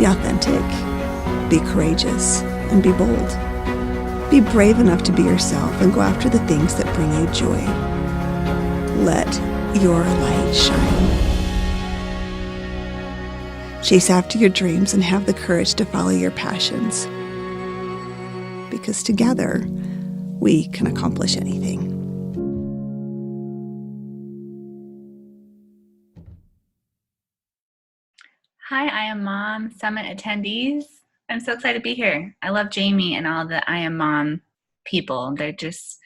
Be authentic, be courageous, and be bold. Be brave enough to be yourself and go after the things that bring you joy. Let your light shine. Chase after your dreams and have the courage to follow your passions. Because together, we can accomplish anything. Hi, I Am Mom Summit attendees. I'm so excited to be here. I love Jamie and all the I Am Mom people. They're just,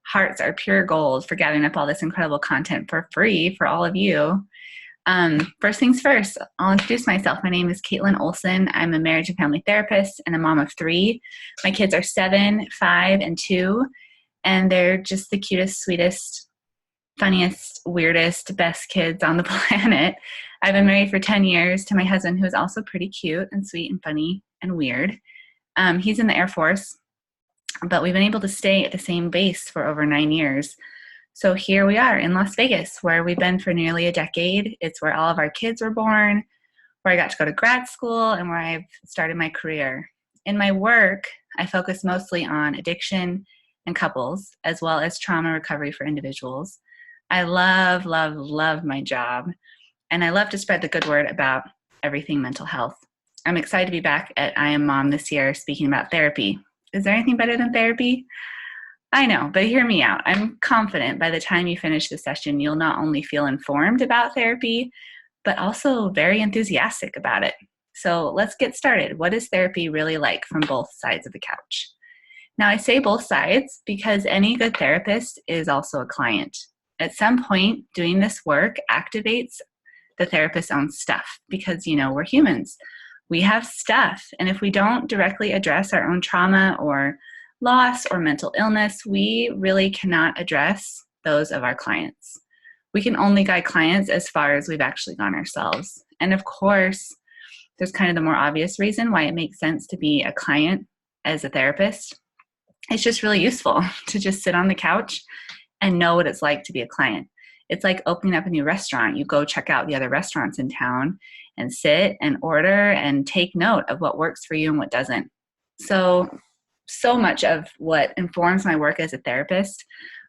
hearts are pure gold for gathering up all this incredible content for free for all of you. First things first, I'll introduce myself. My name is Caitlin Olsen. I'm a marriage and family therapist and a mom of 3. My kids are 7, 5, and 2, and they're just the cutest, sweetest, funniest, weirdest, best kids on the planet. I've been married for 10 years to my husband, who is also pretty cute and sweet and funny and weird. He's in the Air Force, but we've been able to stay at the same base for over 9 years. So here we are in Las Vegas, where we've been for nearly a decade. It's where all of our kids were born, where I got to go to grad school, and where I've started my career. In my work, I focus mostly on addiction and couples, as well as trauma recovery for individuals. I love, love, love my job, and I love to spread the good word about everything mental health. I'm excited to be back at I Am Mom this year speaking about therapy. Is there anything better than therapy? I know, but hear me out. I'm confident by the time you finish the session, you'll not only feel informed about therapy, but also very enthusiastic about it. So let's get started. What is therapy really like from both sides of the couch? Now, I say both sides because any good therapist is also a client. At some point, doing this work activates the therapist's own stuff because, we're humans. We have stuff. And if we don't directly address our own trauma or loss or mental illness, we really cannot address those of our clients. We can only guide clients as far as we've actually gone ourselves. And of course, there's kind of the more obvious reason why it makes sense to be a client as a therapist. It's just really useful to just sit on the couch and know what it's like to be a client. It's like opening up a new restaurant. You go check out the other restaurants in town and sit and order and take note of what works for you and what doesn't. So much of what informs my work as a therapist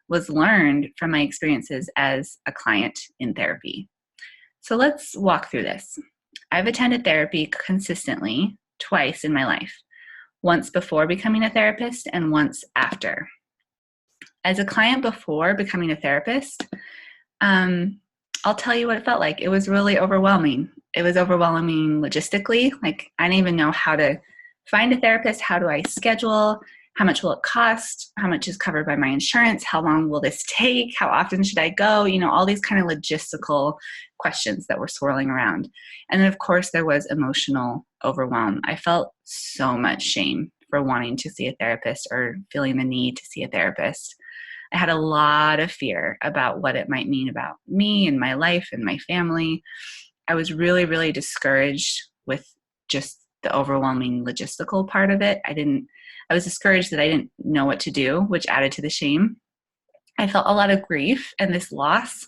was learned from my experiences as a client in therapy. So let's walk through this. I've attended therapy consistently twice in my life, once before becoming a therapist and once after. As a client before becoming a therapist, I'll tell you what it felt like. It was really overwhelming. It was overwhelming logistically. Like, I didn't even know how to find a therapist. How do I schedule? How much will it cost? How much is covered by my insurance? How long will this take? How often should I go? All these kind of logistical questions that were swirling around. And then, of course, there was emotional overwhelm. I felt so much shame for wanting to see a therapist or feeling the need to see a therapist. I had a lot of fear about what it might mean about me and my life and my family. I was really, really discouraged with just the overwhelming logistical part of it. I was discouraged that I didn't know what to do, which added to the shame. I felt a lot of grief and this loss,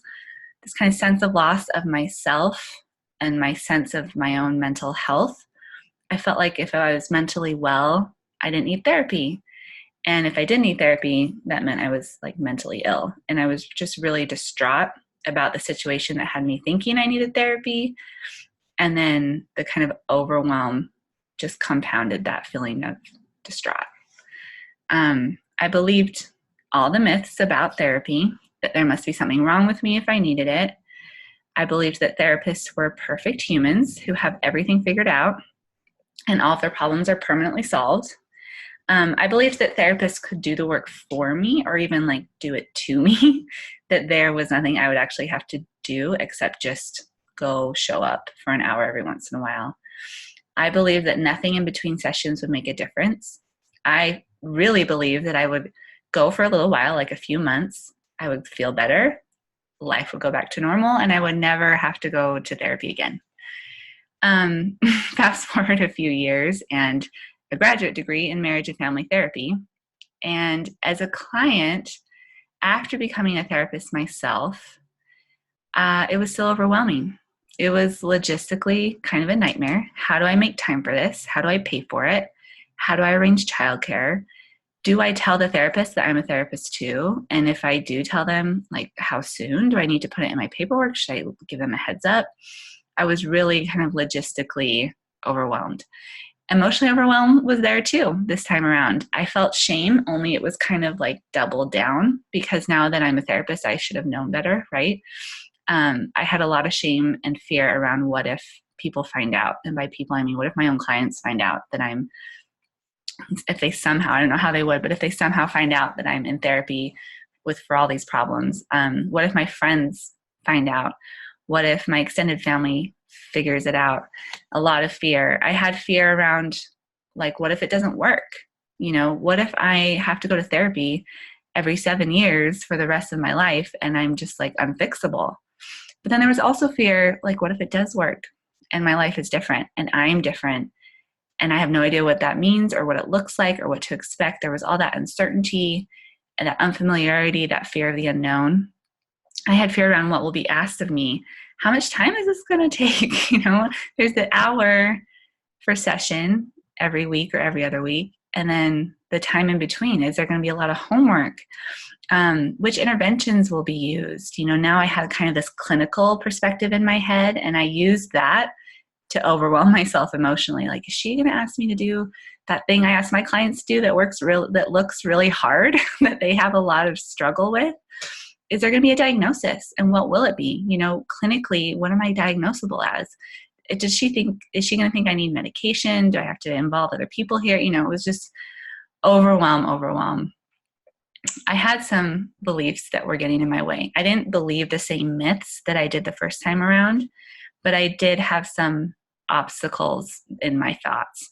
this kind of sense of loss of myself and my sense of my own mental health. I felt like if I was mentally well, I didn't need therapy. And if I didn't need therapy, that meant I was like mentally ill. And I was just really distraught about the situation that had me thinking I needed therapy. And then the kind of overwhelm just compounded that feeling of distraught. I believed all the myths about therapy, that there must be something wrong with me if I needed it. I believed that therapists were perfect humans who have everything figured out and all of their problems are permanently solved. I believed that therapists could do the work for me or even do it to me, that there was nothing I would actually have to do except just go show up for an hour every once in a while. I believed that nothing in between sessions would make a difference. I really believed that I would go for a little while, like a few months. I would feel better. Life would go back to normal and I would never have to go to therapy again. Fast forward a few years and a graduate degree in marriage and family therapy. And as a client, after becoming a therapist myself, it was still overwhelming. It was logistically kind of a nightmare. How do I make time for this? How do I pay for it? How do I arrange childcare? Do I tell the therapist that I'm a therapist too? And if I do tell them, like, how soon do I need to put it in my paperwork? Should I give them a heads up? I was really kind of logistically overwhelmed. Emotionally overwhelmed was there too this time around. I felt shame, only it was kind of like doubled down because now that I'm a therapist, I should have known better, right? I had a lot of shame and fear around what if people find out. And by people, I mean, what if my own clients find out that if they somehow, I don't know how they would, but if they somehow find out that I'm in therapy for all these problems, what if my friends find out? What if my extended family figures it out? A lot of fear. I had fear around, like, what if it doesn't work? What if I have to go to therapy every 7 years for the rest of my life and I'm just like unfixable? But then there was also fear, like, what if it does work and my life is different and I'm different and I have no idea what that means or what it looks like or what to expect? There was all that uncertainty and that unfamiliarity, that fear of the unknown. I had fear around what will be asked of me. How much time is this going to take? There's the hour for session every week or every other week. And then the time in between, is there going to be a lot of homework? Which interventions will be used? Now I had kind of this clinical perspective in my head, and I used that to overwhelm myself emotionally. Like, is she going to ask me to do that thing I ask my clients to do that looks really hard, that they have a lot of struggle with? Is there going to be a diagnosis, and what will it be? Clinically, what am I diagnosable as? Is she going to think I need medication? Do I have to involve other people here? It was just overwhelm. I had some beliefs that were getting in my way. I didn't believe the same myths that I did the first time around, but I did have some obstacles in my thoughts.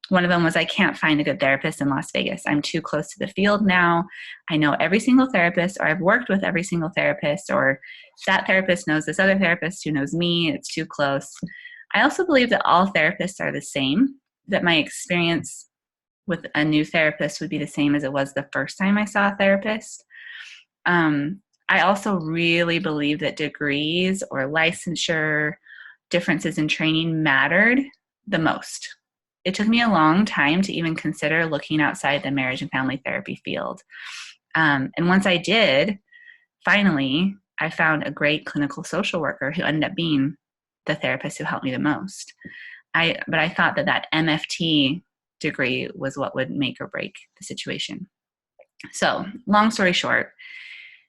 One of them was, I can't find a good therapist in Las Vegas. I'm too close to the field now. I know every single therapist, or I've worked with every single therapist, or that therapist knows this other therapist who knows me. It's too close. I also believe that all therapists are the same, that my experience with a new therapist would be the same as it was the first time I saw a therapist. I also really believe that degrees or licensure, differences in training mattered the most. It took me a long time to even consider looking outside the marriage and family therapy field. And once I did, finally, I found a great clinical social worker who ended up being the therapist who helped me the most. But I thought that MFT degree was what would make or break the situation. So, long story short,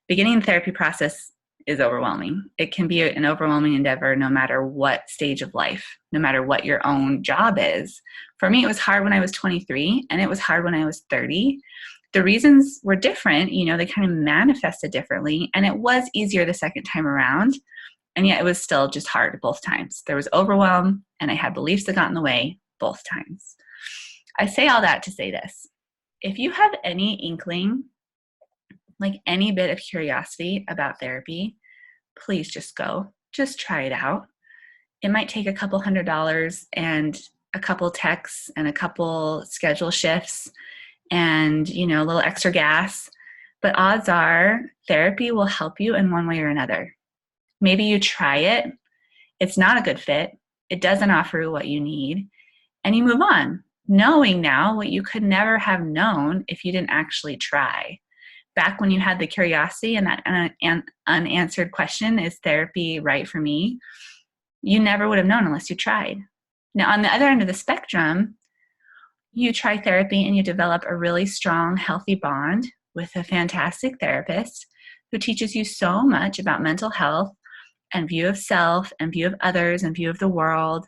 beginning the therapy process is overwhelming. It can be an overwhelming endeavor no matter what stage of life, no matter what your own job is. For me, it was hard when I was 23, and it was hard when I was 30. The reasons were different, they kind of manifested differently, and it was easier the second time around, and yet it was still just hard both times. There was overwhelm, and I had beliefs that got in the way both times. I say all that to say this. If you have any inkling, like any bit of curiosity about therapy, please just go. Just try it out. It might take a couple $100 and a couple texts and a couple schedule shifts and, a little extra gas. But odds are therapy will help you in one way or another. Maybe you try it. It's not a good fit. It doesn't offer you what you need. And you move on, knowing now what you could never have known if you didn't actually try. Back when you had the curiosity and that unanswered question, is therapy right for me? You never would have known unless you tried. Now, on the other end of the spectrum, you try therapy and you develop a really strong, healthy bond with a fantastic therapist who teaches you so much about mental health and view of self and view of others and view of the world,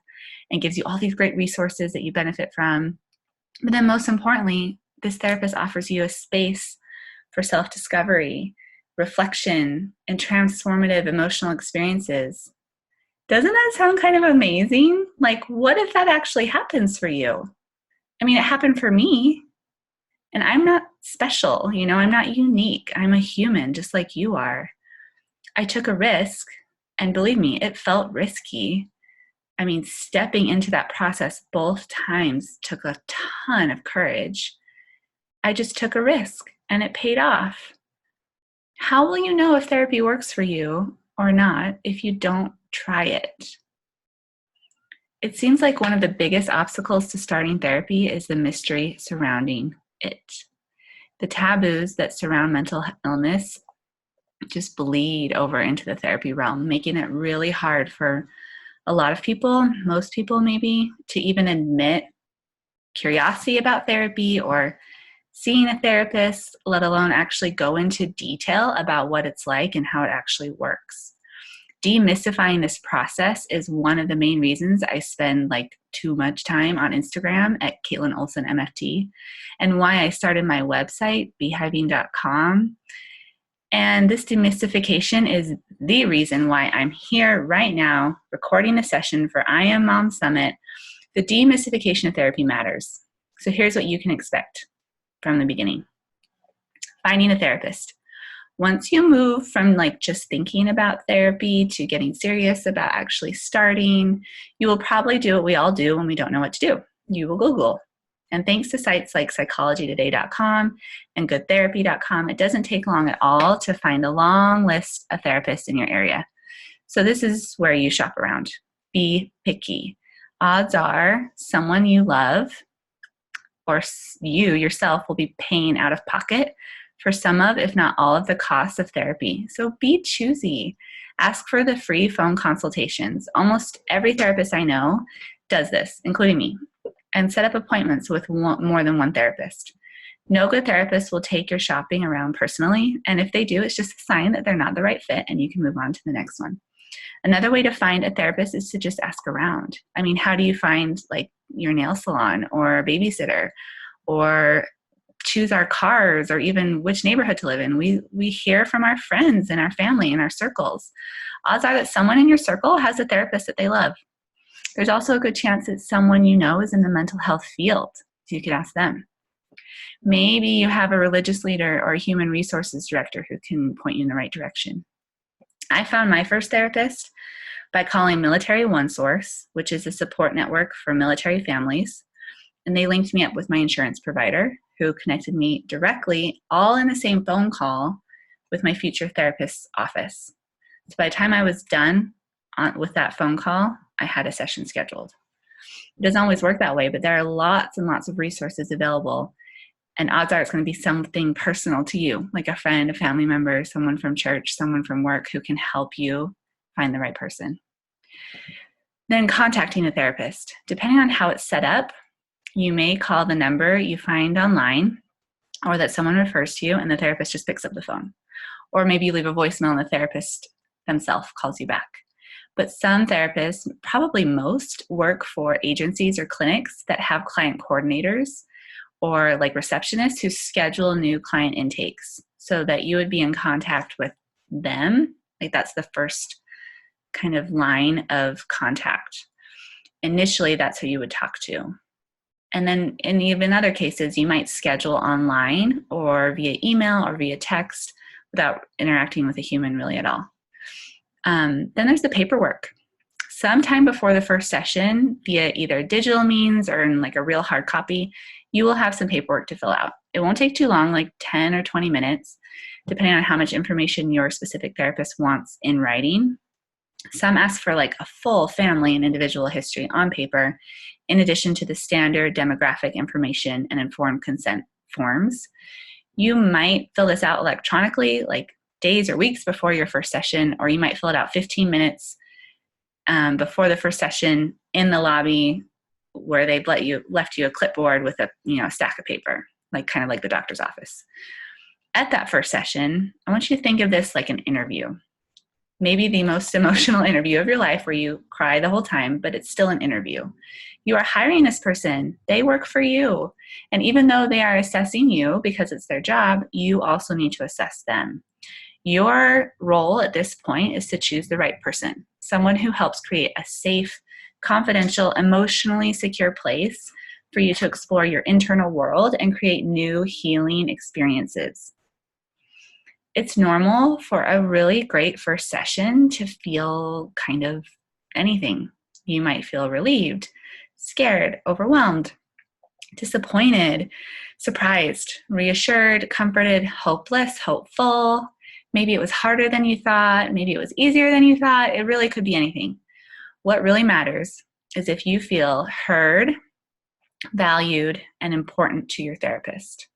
and gives you all these great resources that you benefit from. But then most importantly, this therapist offers you a space for self-discovery, reflection, and transformative emotional experiences. Doesn't that sound kind of amazing? Like, what if that actually happens for you? I mean, it happened for me, and I'm not special, I'm not unique. I'm a human just like you are. I took a risk, and believe me, it felt risky. I mean, stepping into that process both times took a ton of courage. I just took a risk, and it paid off. How will you know if therapy works for you or not if you don't try it. It seems like one of the biggest obstacles to starting therapy is the mystery surrounding it. The taboos that surround mental illness just bleed over into the therapy realm, making it really hard for a lot of people, most people maybe, to even admit curiosity about therapy or seeing a therapist, let alone actually go into detail about what it's like and how it actually works. Demystifying this process is one of the main reasons I spend like too much time on Instagram at Caitlin Olsen MFT, and why I started my website, beehiving.com. And this demystification is the reason why I'm here right now recording a session for I Am Mom Summit. The demystification of therapy matters. So here's what you can expect from the beginning. Finding a therapist. Once you move from like just thinking about therapy to getting serious about actually starting, you will probably do what we all do when we don't know what to do. You will Google. And thanks to sites like psychologytoday.com and goodtherapy.com, it doesn't take long at all to find a long list of therapists in your area. So this is where you shop around. Be picky. Odds are someone you love or you yourself will be paying out of pocket for some of, if not all of, the costs of therapy. So be choosy. Ask for the free phone consultations. Almost every therapist I know does this, including me, and set up appointments with more than one therapist. No good therapist will take your shopping around personally, and if they do, it's just a sign that they're not the right fit and you can move on to the next one. Another way to find a therapist is to just ask around. I mean, how do you find like your nail salon or a babysitter, or choose our cars, or even which neighborhood to live in? We hear from our friends and our family and our circles. Odds are that someone in your circle has a therapist that they love. There's also a good chance that someone you know is in the mental health field, so you could ask them. Maybe you have a religious leader or a human resources director who can point you in the right direction. I found my first therapist by calling Military One Source, which is a support network for military families. And they linked me up with my insurance provider, who connected me directly, all in the same phone call, with my future therapist's office. So by the time I was done with that phone call, I had a session scheduled. It doesn't always work that way, but there are lots and lots of resources available. And odds are it's going to be something personal to you, like a friend, a family member, someone from church, someone from work who can help you find the right person. Then contacting a therapist. Depending on how it's set up, you may call the number you find online or that someone refers to you, and the therapist just picks up the phone. Or maybe you leave a voicemail and the therapist themselves calls you back. But some therapists, probably most, work for agencies or clinics that have client coordinators or like receptionists who schedule new client intakes, so that you would be in contact with them. Like that's the first kind of line of contact. Initially, that's who you would talk to. And then in even other cases, you might schedule online or via email or via text without interacting with a human really at all. Then there's the paperwork. Sometime before the first session, via either digital means or in like a real hard copy, you will have some paperwork to fill out. It won't take too long, like 10 or 20 minutes, depending on how much information your specific therapist wants in writing. Some ask for like a full family and individual history on paper, in addition to the standard demographic information and informed consent forms. You might fill this out electronically, like days or weeks before your first session, or you might fill it out 15 minutes before the first session in the lobby, where they've left you a clipboard with a stack of paper, like kind of like the doctor's office. At that first session, I want you to think of this like an interview. Maybe the most emotional interview of your life, where you cry the whole time, but it's still an interview. You are hiring this person. They work for you. And even though they are assessing you because it's their job, you also need to assess them. Your role at this point is to choose the right person, someone who helps create a safe, confidential, emotionally secure place for you to explore your internal world and create new healing experiences. It's normal for a really great first session to feel kind of anything. You might feel relieved, scared, overwhelmed, disappointed, surprised, reassured, comforted, hopeless, hopeful, Maybe it was harder than you thought. Maybe it was easier than you thought. It really could be anything. What really matters is if you feel heard, valued, and important to your therapist.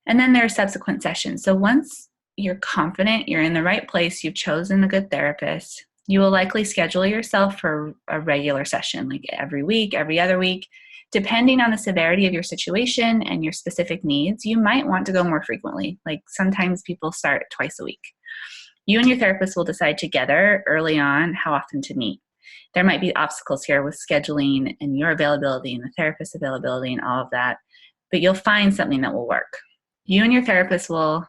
And then there are subsequent sessions. So once you're confident you're in the right place, you've chosen a good therapist, you will likely schedule yourself for a regular session, like every week, every other week. Depending on the severity of your situation and your specific needs, you might want to go more frequently. Like sometimes people start twice a week. You and your therapist will decide together early on how often to meet. There might be obstacles here with scheduling and your availability and the therapist's availability and all of that, but you'll find something that will work. You and your therapist will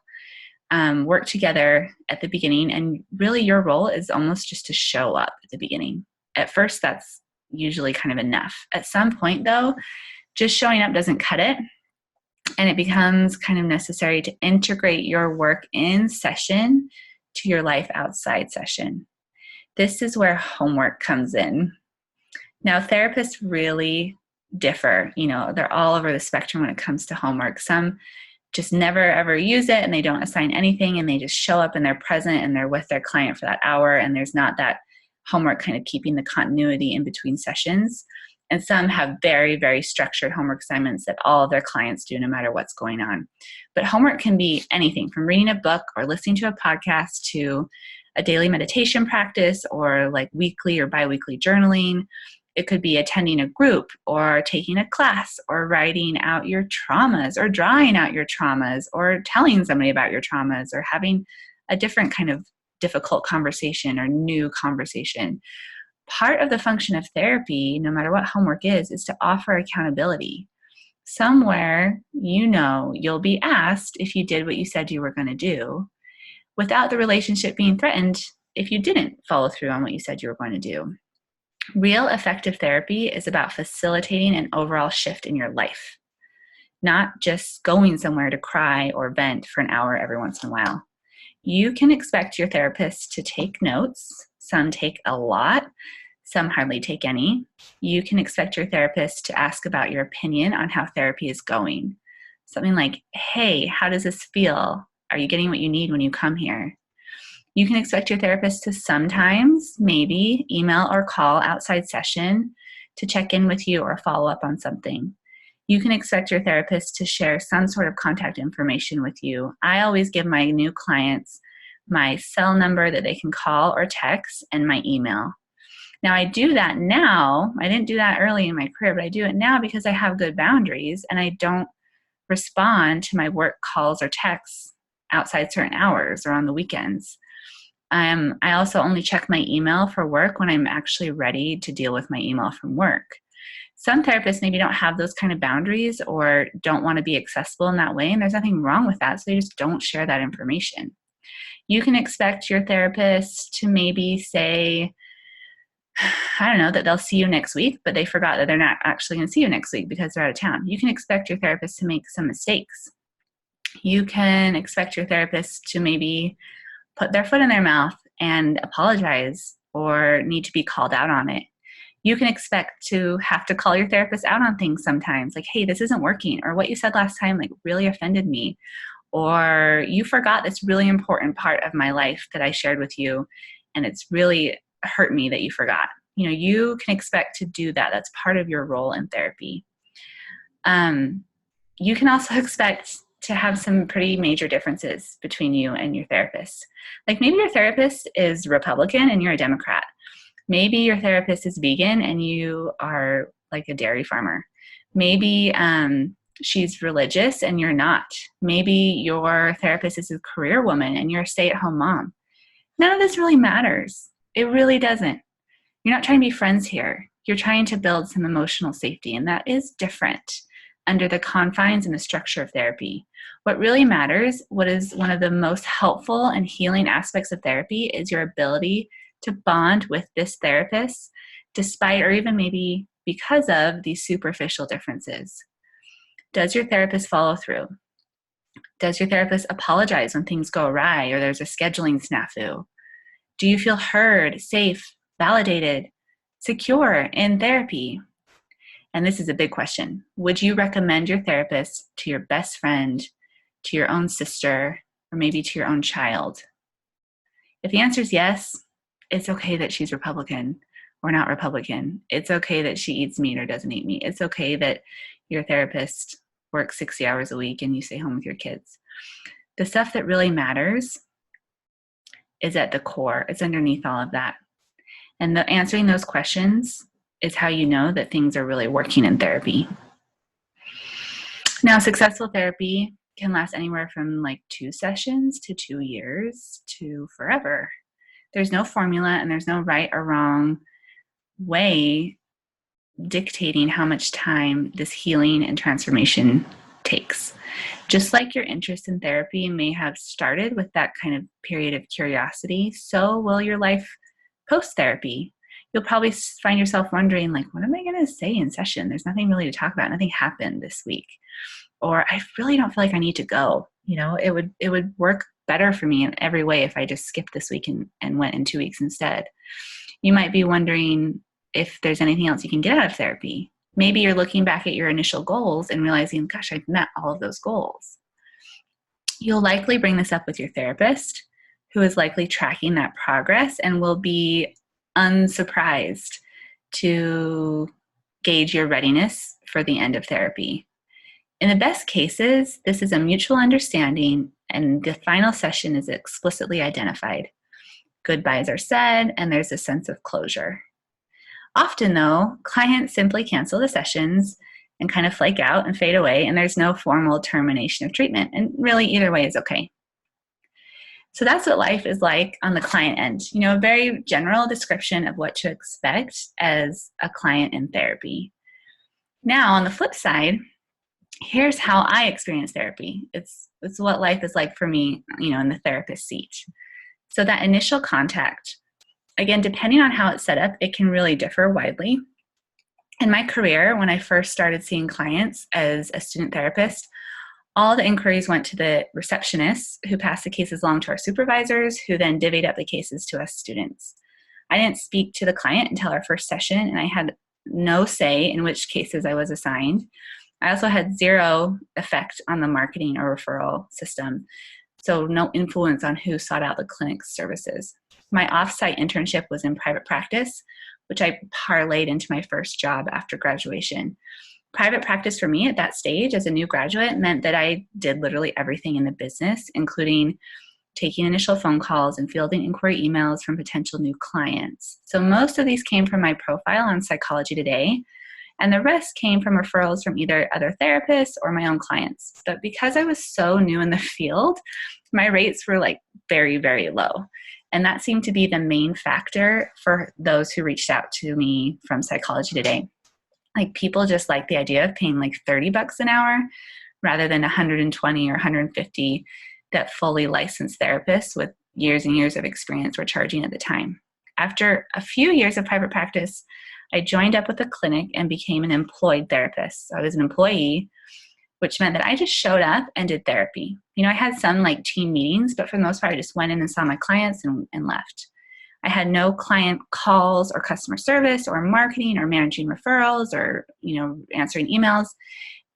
work together at the beginning, and really your role is almost just to show up at the beginning. At first, that's usually kind of enough. At some point, though, just showing up doesn't cut it, and it becomes kind of necessary to integrate your work in session to your life outside session. This is where homework comes in. Now, therapists really differ. They're all over the spectrum when it comes to homework. Some just never ever use it and they don't assign anything and they just show up and they're present and they're with their client for that hour, and there's not that homework kind of keeping the continuity in between sessions. And some have very, very structured homework assignments that all of their clients do no matter what's going on. But homework can be anything from reading a book or listening to a podcast to a daily meditation practice or like weekly or biweekly journaling. It could be attending a group or taking a class or writing out your traumas or drawing out your traumas or telling somebody about your traumas or having a different kind of difficult conversation or new conversation. Part of the function of therapy, no matter what homework is to offer accountability. Somewhere, you'll be asked if you did what you said you were going to do without the relationship being threatened if you didn't follow through on what you said you were going to do. Real effective therapy is about facilitating an overall shift in your life, not just going somewhere to cry or vent for an hour every once in a while. You can expect your therapist to take notes. Some take a lot, some hardly take any. You can expect your therapist to ask about your opinion on how therapy is going. Something like, hey, how does this feel? Are you getting what you need when you come here? You can expect your therapist to sometimes, maybe, email or call outside session to check in with you or follow up on something. You can expect your therapist to share some sort of contact information with you. I always give my new clients my cell number that they can call or text and my email. Now, I do that now. I didn't do that early in my career, but I do it now because I have good boundaries and I don't respond to my work calls or texts outside certain hours or on the weekends. I also only check my email for work when I'm actually ready to deal with my email from work. Some therapists maybe don't have those kind of boundaries or don't want to be accessible in that way, and there's nothing wrong with that, so they just don't share that information. You can expect your therapist to maybe say, I don't know, that they'll see you next week, but they forgot that they're not actually going to see you next week because they're out of town. You can expect your therapist to make some mistakes. You can expect your therapist to maybe put their foot in their mouth and apologize or need to be called out on it. You can expect to have to call your therapist out on things sometimes, like, hey, this isn't working, or what you said last time really offended me, or you forgot this really important part of my life that I shared with you and it's really hurt me that you forgot. You can expect to do that. That's part of your role in therapy. You can also expect to have some pretty major differences between you and your therapist. Like maybe your therapist is Republican and you're a Democrat. Maybe your therapist is vegan and you are like a dairy farmer. Maybe she's religious and you're not. Maybe your therapist is a career woman and you're a stay-at-home mom. None of this really matters. It really doesn't. You're not trying to be friends here. You're trying to build some emotional safety, and that is different under the confines and the structure of therapy. What really matters, what is one of the most helpful and healing aspects of therapy, is your ability to bond with this therapist despite or even maybe because of these superficial differences. Does your therapist follow through? Does your therapist apologize when things go awry or there's a scheduling snafu? Do you feel heard, safe, validated, secure in therapy? And this is a big question. Would you recommend your therapist to your best friend, to your own sister, or maybe to your own child? If the answer is yes, it's okay that she's Republican or not Republican. It's okay that she eats meat or doesn't eat meat. It's okay that your therapist works 60 hours a week and you stay home with your kids. The stuff that really matters is at the core. It's underneath all of that. And answering those questions is how you know that things are really working in therapy. Now, successful therapy can last anywhere from like 2 sessions to 2 years to forever. There's no formula and there's no right or wrong way dictating how much time this healing and transformation takes. Just like your interest in therapy may have started with that kind of period of curiosity, so will your life post-therapy. You'll probably find yourself wondering, like, what am I going to say in session? There's nothing really to talk about. Nothing happened this week. Or I really don't feel like I need to go. You know, it would work better for me in every way if I just skipped this week and went in 2 weeks instead. You might be wondering if there's anything else you can get out of therapy. Maybe you're looking back at your initial goals and realizing, gosh, I've met all of those goals. You'll likely bring this up with your therapist, who is likely tracking that progress and will be unsurprised to gauge your readiness for the end of therapy. In the best cases, this is a mutual understanding and the final session is explicitly identified. Goodbyes are said and there's a sense of closure. Often though, clients simply cancel the sessions and kind of flake out and fade away, and there's no formal termination of treatment, and really either way is okay. So that's what life is like on the client end. You know, a very general description of what to expect as a client in therapy. Now, on the flip side, here's how I experience therapy. It's what life is like for me, you know, in the therapist seat. So that initial contact, again, depending on how it's set up, it can really differ widely. In my career, when I first started seeing clients as a student therapist, all the inquiries went to the receptionists who passed the cases along to our supervisors, who then divvied up the cases to us students. I didn't speak to the client until our first session, and I had no say in which cases I was assigned. I also had zero effect on the marketing or referral system, so no influence on who sought out the clinic's services. My off-site internship was in private practice, which I parlayed into my first job after graduation. Private practice for me at that stage as a new graduate meant that I did literally everything in the business, including taking initial phone calls and fielding inquiry emails from potential new clients. So most of these came from my profile on Psychology Today, and the rest came from referrals from either other therapists or my own clients. But because I was so new in the field, my rates were like very, very low. And that seemed to be the main factor for those who reached out to me from Psychology Today. Like, people just like the idea of paying like $30 an hour rather than 120 or 150 that fully licensed therapists with years and years of experience were charging at the time. After a few years of private practice, I joined up with a clinic and became an employed therapist. So I was an employee, which meant that I just showed up and did therapy. You know, I had some like team meetings, but for the most part, I just went in and saw my clients and left. I had no client calls or customer service or marketing or managing referrals or, you know, answering emails.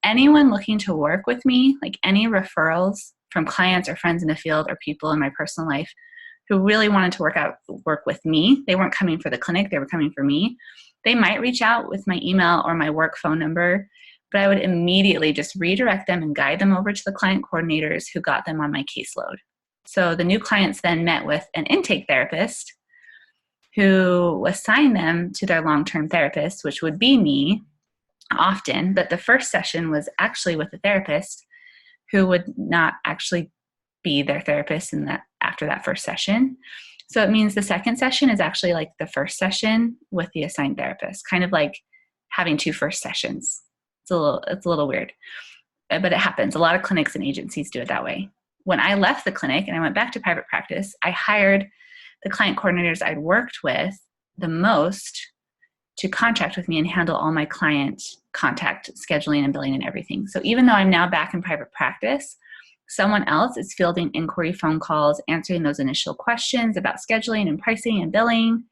Anyone looking to work with me, like any referrals from clients or friends in the field or people in my personal life who really wanted to work with me, they weren't coming for the clinic, they were coming for me. They might reach out with my email or my work phone number, but I would immediately just redirect them and guide them over to the client coordinators who got them on my caseload. So the new clients then met with an intake therapist who assigned them to their long-term therapist, which would be me often, but the first session was actually with a therapist who would not actually be their therapist after that first session. So it means the second session is actually like the first session with the assigned therapist, kind of like having 2 first sessions. It's a little weird, but it happens. A lot of clinics and agencies do it that way. When I left the clinic and I went back to private practice, I hired the client coordinators I'd worked with the most to contract with me and handle all my client contact, scheduling and billing and everything. So even though I'm now back in private practice, someone else is fielding inquiry phone calls, answering those initial questions about scheduling and pricing and billing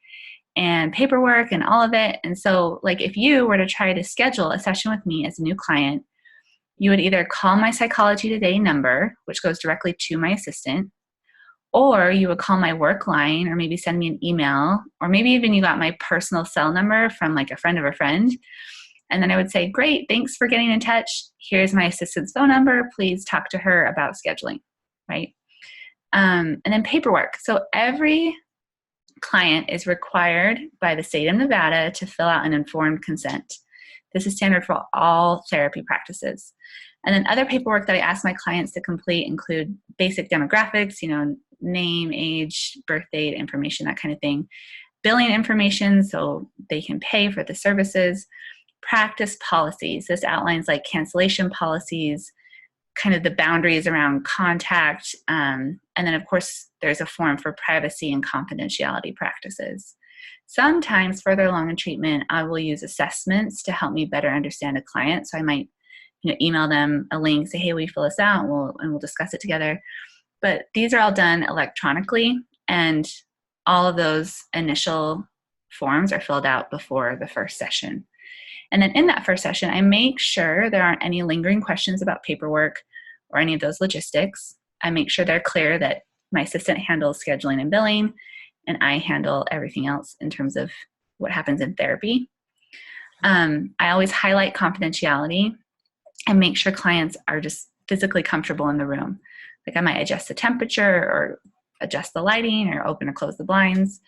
and paperwork and all of it. And so, like, if you were to try to schedule a session with me as a new client, you would either call my Psychology Today number, which goes directly to my assistant, or you would call my work line, or maybe send me an email, or maybe even you got my personal cell number from like a friend of a friend. And then I would say, great, thanks for getting in touch. Here's my assistant's phone number. Please talk to her about scheduling, right? And then paperwork. So every client is required by the state of Nevada to fill out an informed consent. This is standard for all therapy practices. And then other paperwork that I ask my clients to complete include basic demographics, name, age, birth date, information, that kind of thing. Billing information so they can pay for the services. Practice policies. This outlines like cancellation policies, kind of the boundaries around contact. And then, of course, there's a form for privacy and confidentiality practices. Sometimes further along in treatment, I will use assessments to help me better understand a client. So I might email them a link, say, hey, will you fill this out? And we'll discuss it together. But these are all done electronically, and all of those initial forms are filled out before the first session. And then in that first session, I make sure there aren't any lingering questions about paperwork or any of those logistics. I make sure they're clear that my assistant handles scheduling and billing, and I handle everything else in terms of what happens in therapy. I always highlight confidentiality and make sure clients are just physically comfortable in the room. Like I might adjust the temperature or adjust the lighting or open or close the blinds.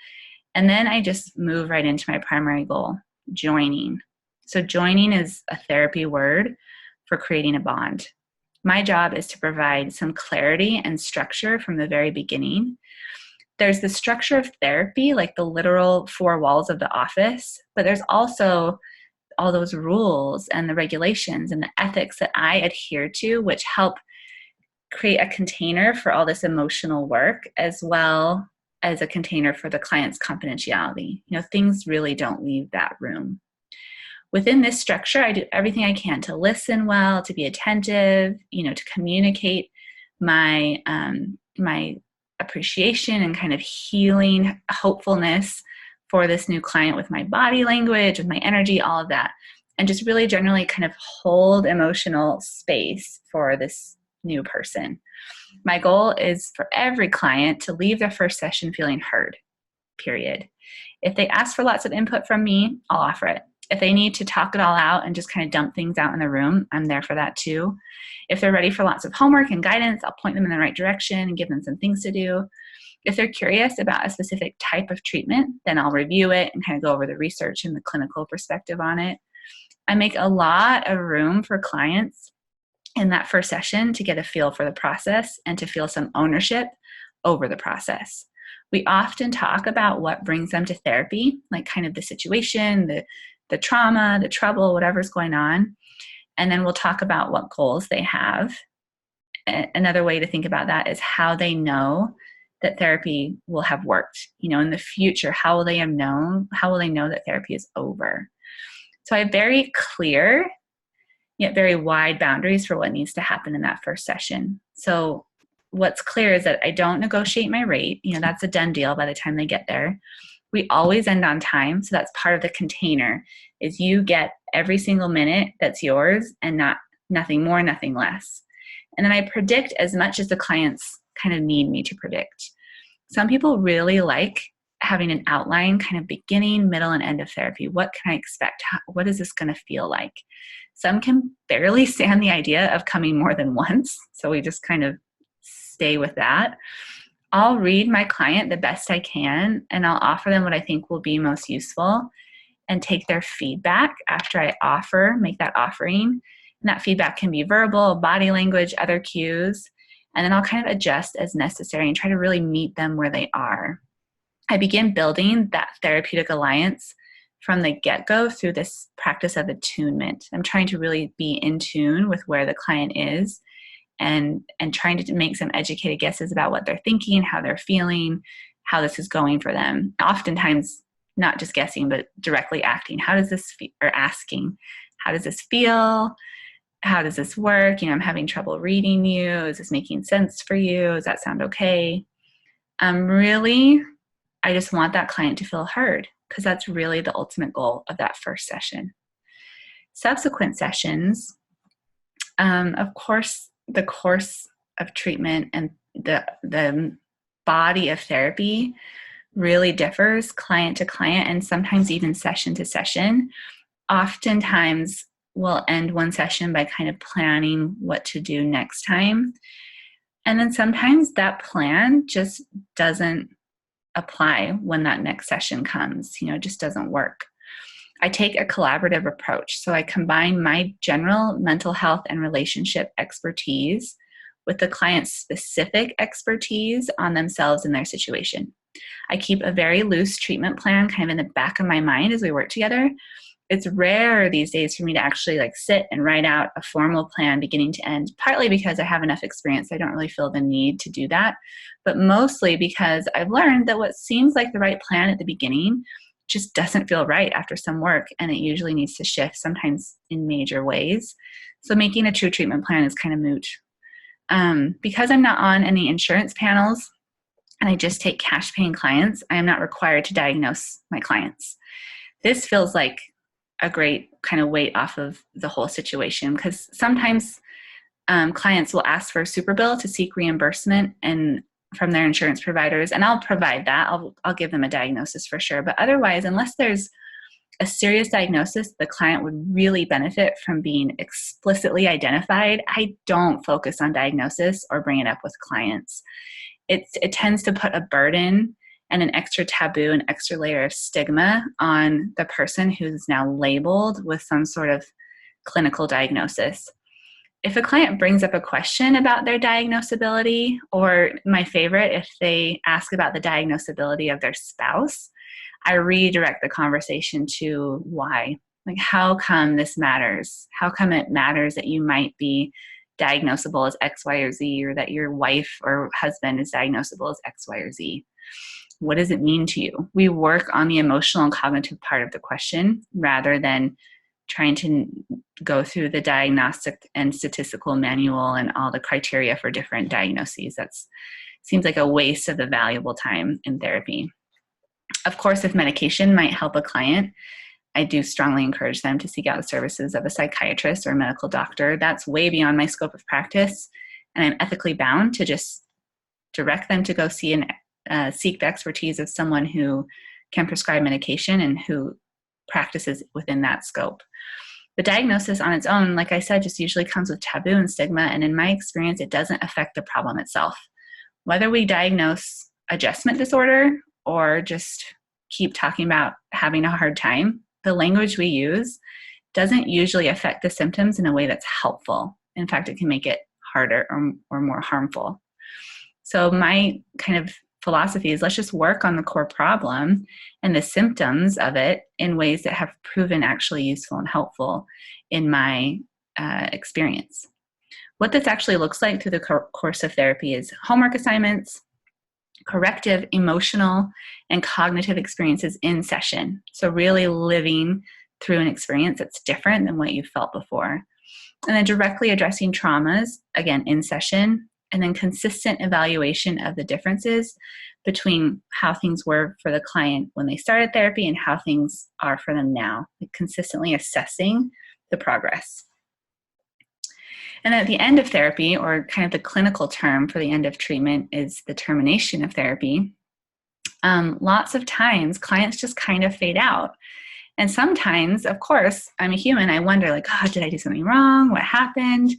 And then I just move right into my primary goal, joining. So joining is a therapy word for creating a bond. My job is to provide some clarity and structure from the very beginning. There's the structure of therapy, like the literal four walls of the office, but there's also all those rules and the regulations and the ethics that I adhere to, which help create a container for all this emotional work, as well as a container for the client's confidentiality. Things really don't leave that room. Within this structure, I do everything I can to listen well, to be attentive, to communicate my my appreciation and kind of healing hopefulness for this new client with my body language, with my energy, all of that. And just really generally kind of hold emotional space for this new person. My goal is for every client to leave their first session feeling heard, period. If they ask for lots of input from me, I'll offer it. If they need to talk it all out and just kind of dump things out in the room, I'm there for that too. If they're ready for lots of homework and guidance, I'll point them in the right direction and give them some things to do. If they're curious about a specific type of treatment, then I'll review it and kind of go over the research and the clinical perspective on it. I make a lot of room for clients in that first session to get a feel for the process and to feel some ownership over the process. We often talk about what brings them to therapy, like kind of the situation, the trauma, the trouble, whatever's going on. And then we'll talk about what goals they have. Another way to think about that is how they know that therapy will have worked. In the future, how will they know that therapy is over? So I have very clear, yet very wide boundaries for what needs to happen in that first session. So what's clear is that I don't negotiate my rate. That's a done deal by the time they get there. We always end on time. So that's part of the container, is you get every single minute that's yours and nothing more, nothing less. And then I predict as much as the clients kind of need me to predict. Some people really like having an outline, kind of beginning, middle, and end of therapy. What can I expect? What is this going to feel like? Some can barely stand the idea of coming more than once. So we just kind of stay with that. I'll read my client the best I can, and I'll offer them what I think will be most useful and take their feedback after I make that offering. And that feedback can be verbal, body language, other cues. And then I'll kind of adjust as necessary and try to really meet them where they are. I begin building that therapeutic alliance from the get-go through this practice of attunement. I'm trying to really be in tune with where the client is and trying to make some educated guesses about what they're thinking, how they're feeling, how this is going for them. Oftentimes, not just guessing, but directly acting. How does this feel? Or asking, how does this feel? How does this work? I'm having trouble reading you. Is this making sense for you? Does that sound okay? I just want that client to feel heard, because that's really the ultimate goal of that first session. Subsequent sessions, Of course, the course of treatment and the body of therapy really differs client to client and sometimes even session to session. Oftentimes, we'll end one session by kind of planning what to do next time. And then sometimes that plan just doesn't apply when that next session comes, it just doesn't work. I take a collaborative approach. So I combine my general mental health and relationship expertise with the client's specific expertise on themselves and their situation. I keep a very loose treatment plan kind of in the back of my mind as we work together. It's rare these days for me to actually sit and write out a formal plan beginning to end, partly because I have enough experience. I don't really feel the need to do that, but mostly because I've learned that what seems like the right plan at the beginning just doesn't feel right after some work, and it usually needs to shift, sometimes in major ways. So making a true treatment plan is kind of moot. Because I'm not on any insurance panels and I just take cash paying clients, I am not required to diagnose my clients. This feels like a great kind of weight off of the whole situation, because sometimes clients will ask for a super bill to seek reimbursement and from their insurance providers, and I'll provide that. I'll give them a diagnosis for sure. But otherwise, unless there's a serious diagnosis the client would really benefit from being explicitly identified, I don't focus on diagnosis or bring it up with clients. It tends to put a burden and an extra taboo, an extra layer of stigma on the person who's now labeled with some sort of clinical diagnosis. If a client brings up a question about their diagnosability, or my favorite, if they ask about the diagnosability of their spouse, I redirect the conversation to why. How come this matters? How come it matters that you might be diagnosable as X, Y, or Z, or that your wife or husband is diagnosable as X, Y, or Z? What does it mean to you? We work on the emotional and cognitive part of the question rather than trying to go through the diagnostic and statistical manual and all the criteria for different diagnoses. That seems like a waste of the valuable time in therapy. Of course, if medication might help a client, I do strongly encourage them to seek out the services of a psychiatrist or a medical doctor. That's way beyond my scope of practice, and I'm ethically bound to just direct them to go see and seek the expertise of someone who can prescribe medication and who practices within that scope. The diagnosis on its own, like I said, just usually comes with taboo and stigma, and in my experience, it doesn't affect the problem itself. Whether we diagnose adjustment disorder or just keep talking about having a hard time, the language we use doesn't usually affect the symptoms in a way that's helpful. In fact, it can make it harder or more harmful. So my kind of philosophy is let's just work on the core problem and the symptoms of it in ways that have proven actually useful and helpful in my experience. What this actually looks like through the course of therapy is homework assignments, corrective emotional and cognitive experiences in session. So really living through an experience that's different than what you've felt before. And then directly addressing traumas, again, in session, and then consistent evaluation of the differences between how things were for the client when they started therapy and how things are for them now, consistently assessing the progress. And at the end of therapy, or kind of the clinical term for the end of treatment, is the termination of therapy. Lots of times clients just kind of fade out. And sometimes, of course, I'm a human. I wonder did I do something wrong? What happened?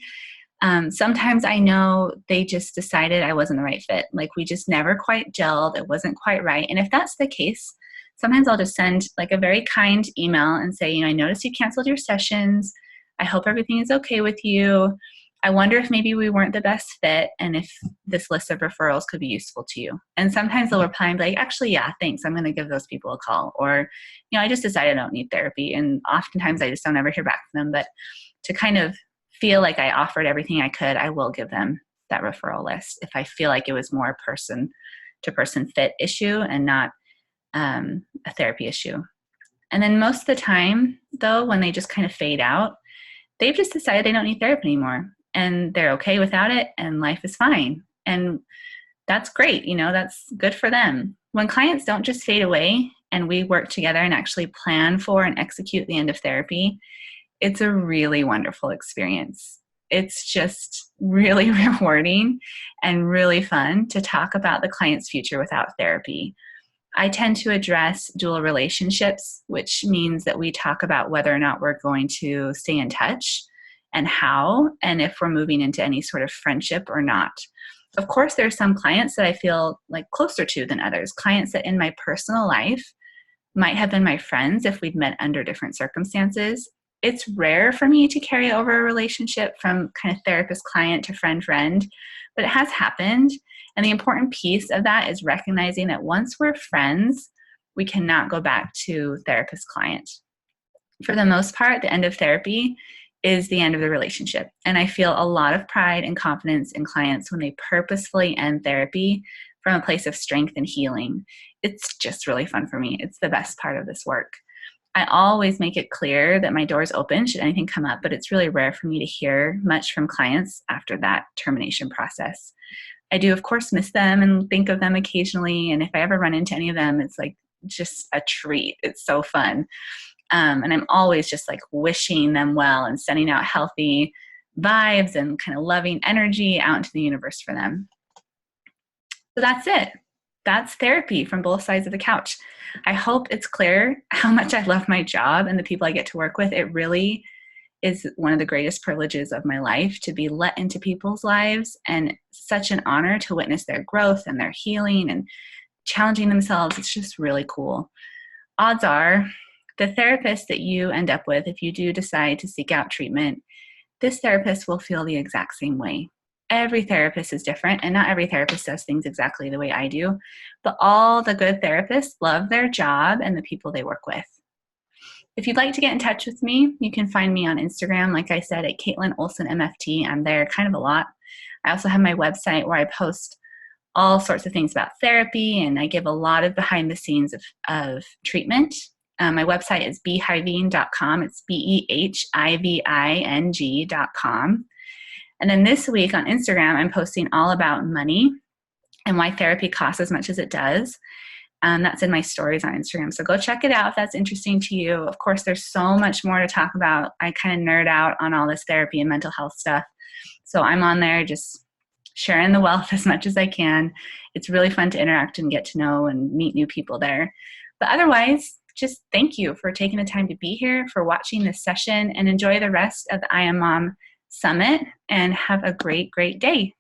Sometimes I know they just decided I wasn't the right fit. We just never quite gelled. It wasn't quite right. And if that's the case, sometimes I'll just send a very kind email and say, I noticed you canceled your sessions. I hope everything is okay with you. I wonder if maybe we weren't the best fit and if this list of referrals could be useful to you. And sometimes they'll reply and be actually, yeah, thanks. I'm going to give those people a call. Or, I just decided I don't need therapy. And oftentimes I just don't ever hear back from them. But to kind of feel like I offered everything I could, I will give them that referral list if I feel like it was more a person-to-person fit issue and not a therapy issue. And then most of the time, though, when they just kind of fade out, they've just decided they don't need therapy anymore. And they're okay without it, and life is fine. And that's great. That's good for them. When clients don't just fade away and we work together and actually plan for and execute the end of therapy, it's a really wonderful experience. It's just really rewarding and really fun to talk about the client's future without therapy. I tend to address dual relationships, which means that we talk about whether or not we're going to stay in touch and how, and if we're moving into any sort of friendship or not. Of course, there are some clients that I feel like closer to than others, clients that in my personal life might have been my friends if we'd met under different circumstances. It's rare for me to carry over a relationship from kind of therapist client to friend friend, but it has happened. And the important piece of that is recognizing that once we're friends, we cannot go back to therapist client. For the most part, the end of therapy is the end of the relationship. And I feel a lot of pride and confidence in clients when they purposefully end therapy from a place of strength and healing. It's just really fun for me. It's the best part of this work. I always make it clear that my door is open should anything come up, but it's really rare for me to hear much from clients after that termination process. I do, of course, miss them and think of them occasionally. And if I ever run into any of them, it's like just a treat. It's so fun. And I'm always just like wishing them well and sending out healthy vibes and kind of loving energy out into the universe for them. So that's it. That's therapy from both sides of the couch. I hope it's clear how much I love my job and the people I get to work with. It really is one of the greatest privileges of my life to be let into people's lives, and such an honor to witness their growth and their healing and challenging themselves. It's just really cool. Odds are the therapist that you end up with, if you do decide to seek out treatment, this therapist will feel the exact same way. Every therapist is different, and not every therapist does things exactly the way I do, but all the good therapists love their job and the people they work with. If you'd like to get in touch with me, you can find me on Instagram, like I said, at Caitlin Olsen MFT. I'm there kind of a lot. I also have my website where I post all sorts of things about therapy, and I give a lot of behind the scenes of treatment. My website is behiving.com. It's BEHIVING.com. And then this week on Instagram, I'm posting all about money and why therapy costs as much as it does. That's in my stories on Instagram. So go check it out if that's interesting to you. Of course, there's so much more to talk about. I kind of nerd out on all this therapy and mental health stuff. So I'm on there just sharing the wealth as much as I can. It's really fun to interact and get to know and meet new people there. But otherwise, just thank you for taking the time to be here, for watching this session, and enjoy the rest of the I Am Mom Summit, and have a great, great day.